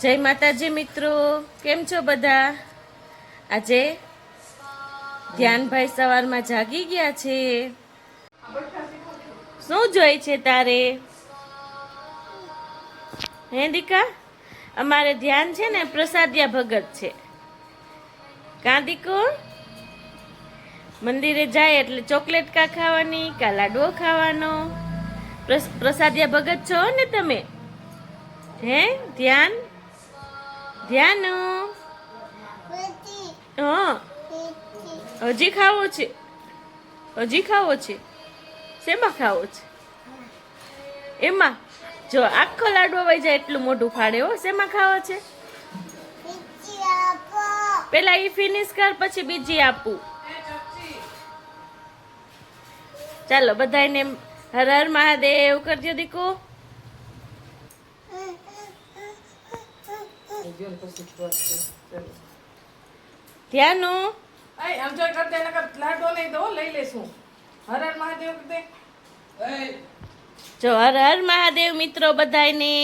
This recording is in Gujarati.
જય માતાજી મિત્રો, કેમ છો બધા? આજે ધ્યાનભાઈ સવારમાં જાગી ગયા છે. શું જોઈ છે તારે? હે દીકા, અમારે ધ્યાન છે ને પ્રસાદિયા ભગત છે. કા દીકો? મંદિરે જાય એટલે ચોકલેટ કા ખાવાની, કા લાડવો ખાવાનો? પ્રસાદિયા ભગત છો ને તમે? હે ધ્યાન? ધ્યાન હા, હજી ખાવો છે? હજી ખાવો છે? શેમાં ખાવો છે? એમાં જો આખો લાડવો વહી જાય એટલું મોઢું ફાડે હો. શેમાં ખાવો છે? પેલા ઈ ફિનિશ કર, પછી બીજી આપું. ચાલો બધાને હર હર મહાદેવ કરજો દીકો. ધ્યાનો આમ જો કરતે નકર લાડો નહીં તો લઈ લેશું. હર હર મહાદેવ કરતે. જો હર હર મહાદેવ મિત્રો બધાને.